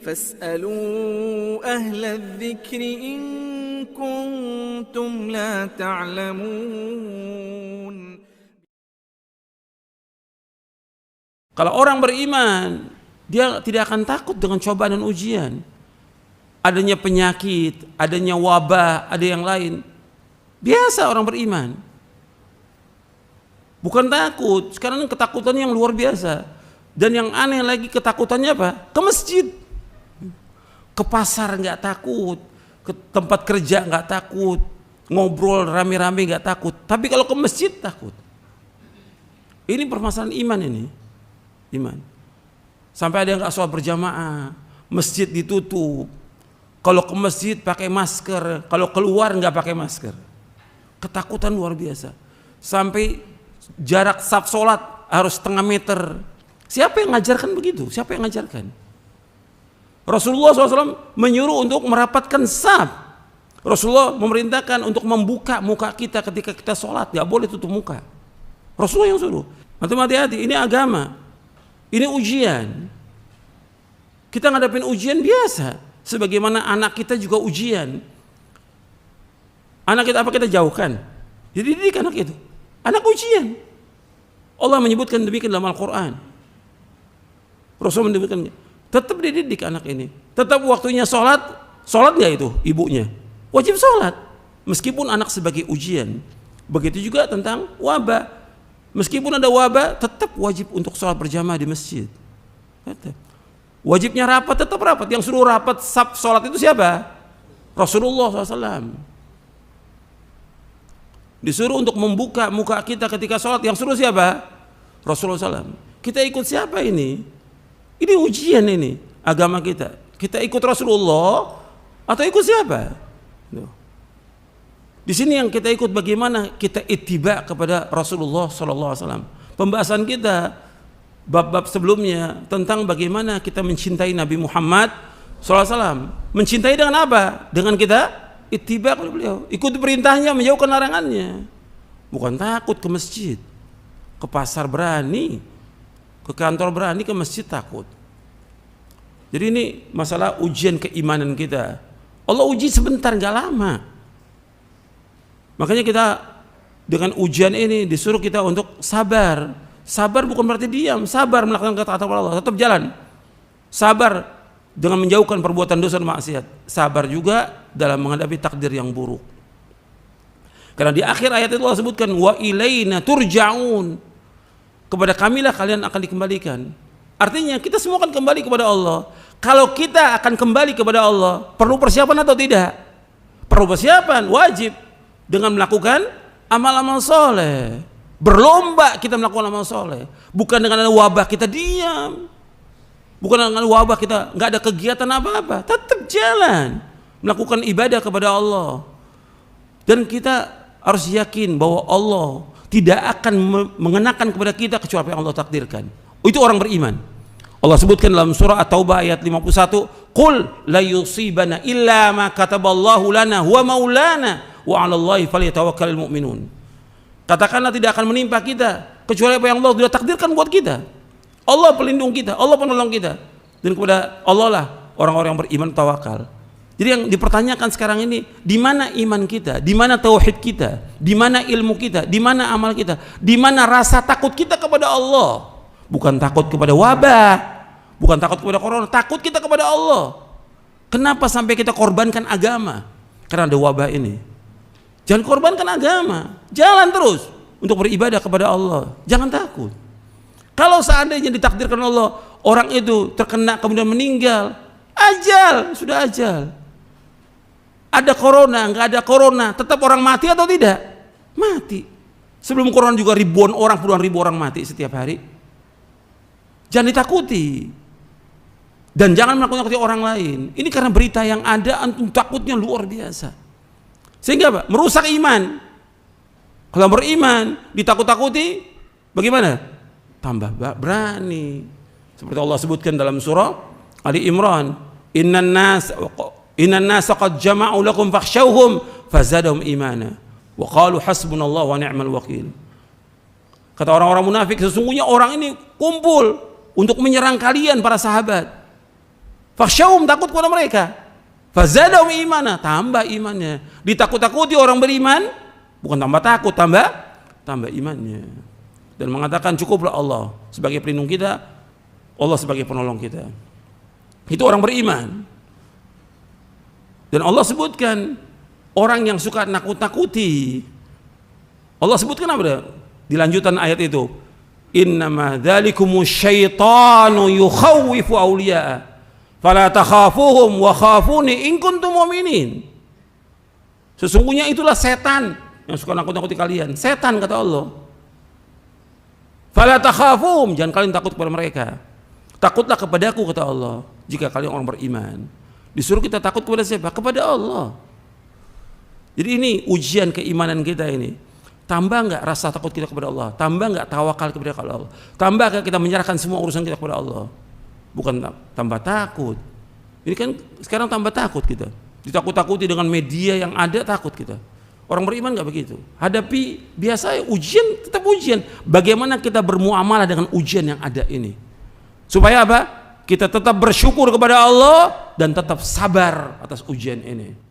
فاسألوا أهل الذكر إن كنتم لا تعلمون. Kalau orang beriman, dia tidak akan takut dengan cobaan dan ujian. Adanya penyakit, adanya wabah, ada yang lain. Biasa orang beriman. Bukan takut, sekarang ketakutannya yang luar biasa. Dan yang aneh lagi ketakutannya apa? Ke masjid. Ke pasar nggak takut, ke tempat kerja nggak takut, ngobrol rame-rame nggak takut. Tapi kalau ke masjid takut. Ini permasalahan iman ini. Iman. Sampai ada yang nggak sholat berjamaah, masjid ditutup. Kalau ke masjid pakai masker, kalau keluar nggak pakai masker. Ketakutan luar biasa. Sampai jarak saf sholat harus setengah meter. Siapa yang ngajarkan begitu? Siapa yang ngajarkan? Rasulullah SAW menyuruh untuk merapatkan saf. Rasulullah memerintahkan untuk membuka muka kita ketika kita sholat, nggak boleh tutup muka. Rasulullah yang suruh. Antum hati-hati, ini agama. Ini ujian. Kita ngadapin ujian biasa. Sebagaimana anak kita juga ujian. Anak kita apa kita jauhkan? Jadi didik anak itu. Anak ujian. Allah menyebutkan demikian dalam Al-Quran. Rasul menyebutkan, tetap dididik anak ini. Tetap waktunya sholat, sholat nggak itu ibunya? Wajib sholat. Meskipun anak sebagai ujian. Begitu juga tentang wabah. Meskipun ada wabah, tetap wajib untuk sholat berjamaah di masjid. Tetap. Wajibnya rapat, tetap rapat. Yang suruh rapat saf sholat itu siapa? Rasulullah SAW. Disuruh untuk membuka muka kita ketika sholat. Yang suruh siapa? Rasulullah SAW. Kita ikut siapa ini? Ini ujian ini agama kita. Kita ikut Rasulullah atau ikut siapa? Di sini yang kita ikut bagaimana kita ittiba kepada Rasulullah SAW. Pembahasan kita bab-bab sebelumnya tentang bagaimana kita mencintai Nabi Muhammad SAW. Mencintai dengan apa? Dengan kita ittiba kepada beliau. Ikuti perintahnya, menjauhkan larangannya. Bukan takut ke masjid, ke pasar berani, ke kantor berani, ke masjid takut. Jadi ini masalah ujian keimanan kita. Allah uji sebentar, nggak lama. Makanya kita dengan ujian ini disuruh kita untuk sabar. Sabar bukan berarti diam, sabar melakukan kata-kata Allah, tetap jalan. Sabar dengan menjauhkan perbuatan dosa dan maksiat. Sabar juga dalam menghadapi takdir yang buruk. Karena di akhir ayat itu Allah sebutkan wa ilaina turja'un. Kepada kamilah kalian akan dikembalikan. Artinya kita semua akan kembali kepada Allah. Kalau kita akan kembali kepada Allah, perlu persiapan atau tidak? Perlu persiapan, wajib. Dengan melakukan amal-amal soleh. Berlomba kita melakukan amal soleh. Bukan dengan wabah kita diam. Bukan dengan wabah kita nggak ada kegiatan apa-apa. Tetap jalan melakukan ibadah kepada Allah. Dan kita harus yakin bahwa Allah tidak akan mengenakan kepada kita kecuali apa yang Allah takdirkan. Itu orang beriman. Allah sebutkan dalam surah At-Taubah ayat 51, "Qul la yusibana illa ma kataballahu lana huwa maulana wa 'alallahi falyatawakkalul mu'minun." Katakanlah tidak akan menimpa kita kecuali apa yang Allah sudah takdirkan buat kita. Allah pelindung kita, Allah penolong kita. Dan kepada Allah lah orang-orang yang beriman tawakal. Jadi yang dipertanyakan sekarang ini, di mana iman kita, di mana tauhid kita, di mana ilmu kita, di mana amal kita, di mana rasa takut kita kepada Allah. Bukan takut kepada wabah, bukan takut kepada corona, takut kita kepada Allah. Kenapa sampai kita korbankan agama? Karena ada wabah ini. Jangan korbankan agama, jalan terus untuk beribadah kepada Allah. Jangan takut. Kalau seandainya ditakdirkan Allah, orang itu terkena kemudian meninggal, ajal, sudah ajal. Ada corona, nggak ada corona, tetap orang mati atau tidak? Mati. Sebelum corona juga ribuan orang, puluhan ribu orang mati setiap hari. Jangan ditakuti. Dan jangan menakut-nakuti orang lain. Ini karena berita yang ada, antum takutnya luar biasa. Sehingga apa? Merusak iman. Kalau beriman, ditakut-takuti, bagaimana? Tambah berani. Seperti Allah sebutkan dalam surah Ali Imran, Innan nasa qad jama'u lakum fakhshawhum fazadahum imana wa qalu hasbunallahu wa ni'mal wakil. Kata orang-orang munafik, sesungguhnya orang ini kumpul untuk menyerang kalian para sahabat. Fakhsyawhum, takut kepada mereka. Fazadahum imana, tambah imannya. Ditakut-takuti orang beriman, bukan tambah takut, tambah imannya. Dan mengatakan cukuplah Allah sebagai pelindung kita, Allah sebagai penolong kita. Itu orang beriman. Dan Allah sebutkan orang yang suka nakut-nakuti. Allah sebutkan apa? Di lanjutan ayat itu, innama dzalikumus syaitanu yukhawwifu awliya'a fala takhafuhum wa khafuni in kuntum mu'minin. Sesungguhnya itulah setan yang suka nakut-nakuti kalian. Setan, kata Allah. Fala takhafuhum, jangan kalian takut kepada mereka. Takutlah kepadaku, kata Allah, jika kalian orang beriman. Disuruh kita takut kepada siapa? Kepada Allah. Jadi ini ujian keimanan kita ini. Tambah enggak rasa takut kita kepada Allah? Tambah enggak tawakal kepada Allah? Tambah enggak kita menyerahkan semua urusan kita kepada Allah? Bukan tambah takut. Ini kan sekarang tambah takut kita. Ditakut-takuti dengan media yang ada, takut kita. Orang beriman enggak begitu. Hadapi biasa ujian, tetap ujian. Bagaimana kita bermuamalah dengan ujian yang ada ini? Supaya apa? Kita tetap bersyukur kepada Allah dan tetap sabar atas ujian ini.